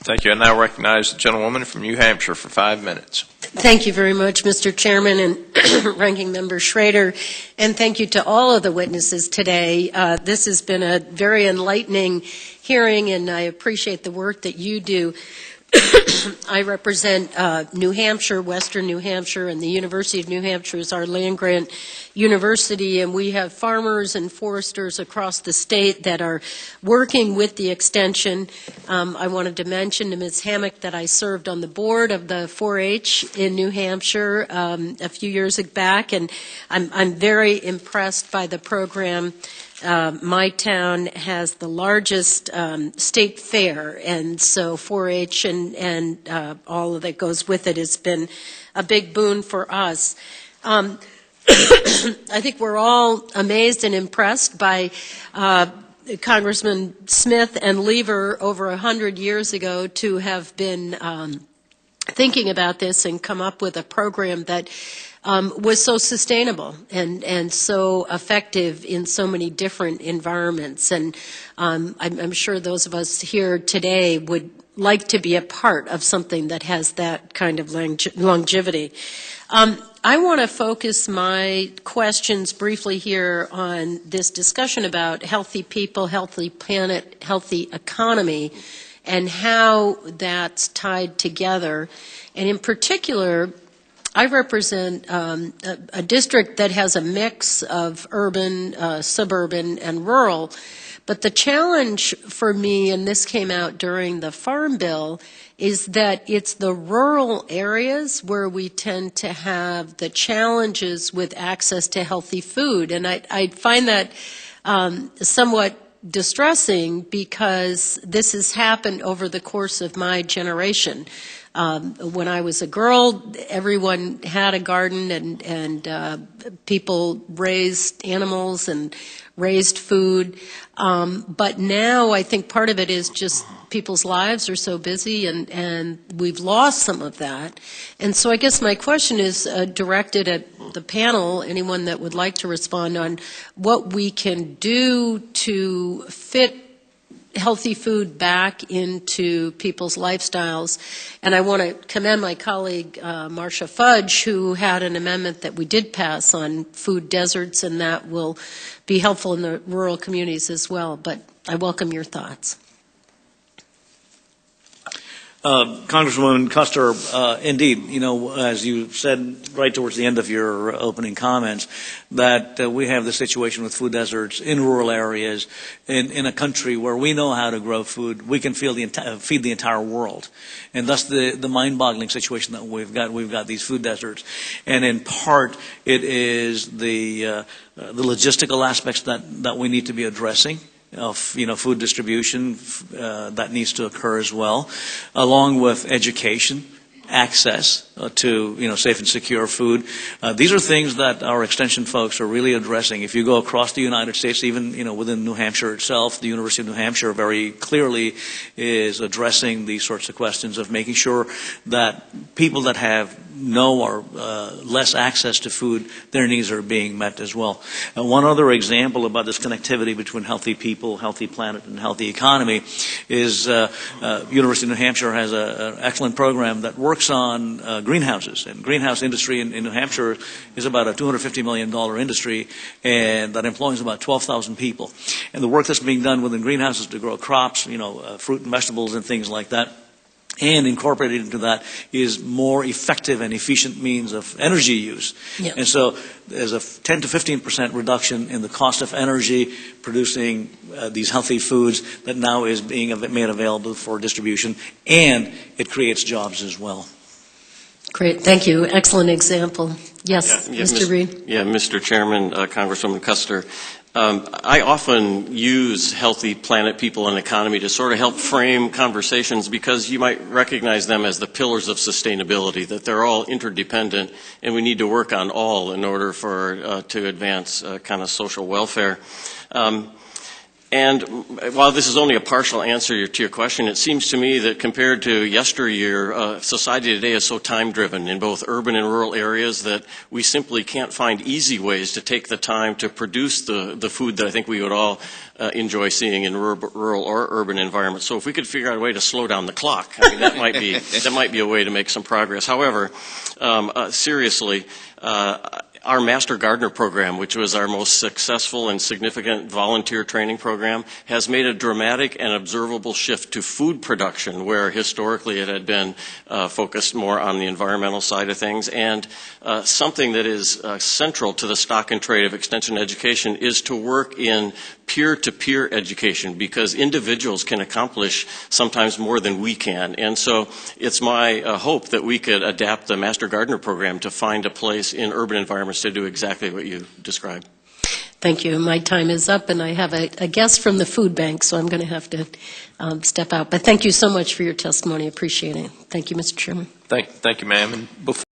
Thank you. I now recognize the gentlewoman from New Hampshire for 5 minutes. Thank you very much, Mr. Chairman and Ranking Member Schrader, and thank you to all of the witnesses today. This has been a very enlightening hearing, and I appreciate the work that you do. I represent New Hampshire, Western New Hampshire, and the University of New Hampshire is our land-grant university, and we have farmers and foresters across the state that are working with the extension. I wanted to mention to Ms. Hammock that I served on the board of the 4-H in New Hampshire a few years back, and I'm very impressed by the program. My town has the largest state fair, and so 4-H and all of that goes with it has been a big boon for us. I think we're all amazed and impressed by Congressman Smith and Lever over 100 years ago to have been thinking about this and come up with a program that was so sustainable and so effective in so many different environments. And I'm sure those of us here today would like to be a part of something that has that kind of longevity. I want to focus my questions briefly here on this discussion about healthy people, healthy planet, healthy economy, and how that's tied together. And in particular, I represent a district that has a mix of urban, suburban, and rural. But the challenge for me, and this came out during the Farm Bill, is that it's the rural areas where we tend to have the challenges with access to healthy food. And I find that somewhat distressing because this has happened over the course of my generation. When I was a girl, everyone had a garden and people raised animals and raised food. But now I think part of it is just people's lives are so busy and we've lost some of that. And so I guess my question is directed at the panel, anyone that would like to respond on what we can do to fit healthy food back into people's lifestyles. And I want to commend my colleague, Marcia Fudge, who had an amendment that we did pass on food deserts, and that will be helpful in the rural communities as well. But I welcome your thoughts. Congresswoman Custer, indeed, as you said right towards the end of your opening comments, that we have the situation with food deserts in rural areas in a country where we know how to grow food. We can feed the entire world. And thus the mind-boggling situation that we've got these food deserts. And in part, it is the logistical aspects that we need to be addressing. Of food distribution that needs to occur as well, along with education, access to safe and secure food. These are things that our extension folks are really addressing. If you go across the United States, even within New Hampshire itself, the University of New Hampshire very clearly is addressing these sorts of questions of making sure that people that have no or less access to food, their needs are being met as well. One other example about this connectivity between healthy people, healthy planet, and healthy economy is University of New Hampshire has an excellent program that works on greenhouses. And greenhouse industry in New Hampshire is about a $250 million industry, and that employs about 12,000 people. And the work that's being done within greenhouses to grow crops, fruit and vegetables and things like that, and incorporated into that is more effective and efficient means of energy use. Yep. And so there's a 10 to 15% reduction in the cost of energy producing these healthy foods that now is being made available for distribution, and it creates jobs as well. Great, thank you. Excellent example. Yes, Mr. Reed. Yeah, Mr. Chairman, Congresswoman Custer. I often use healthy planet, people, and economy to sort of help frame conversations because you might recognize them as the pillars of sustainability, that they're all interdependent and we need to work on all in order to advance kind of social welfare. And while this is only a partial answer to your question, it seems to me that compared to yesteryear, society today is so time-driven in both urban and rural areas that we simply can't find easy ways to take the time to produce the food that I think we would all enjoy seeing in rural or urban environments. So if we could figure out a way to slow down the clock, I mean, that might be a way to make some progress. However, seriously, our Master Gardener program, which was our most successful and significant volunteer training program, has made a dramatic and observable shift to food production, where historically it had been focused more on the environmental side of things. And something that is central to the stock and trade of extension education is to work in peer-to-peer education, because individuals can accomplish sometimes more than we can. And so it's my hope that we could adapt the Master Gardener program to find a place in urban environments to do exactly what you described. Thank you. My time is up, and I have a guest from the food bank, so I'm going to have to step out. But thank you so much for your testimony. Appreciate it. Thank you, Mr. Chairman. Thank you, ma'am. And before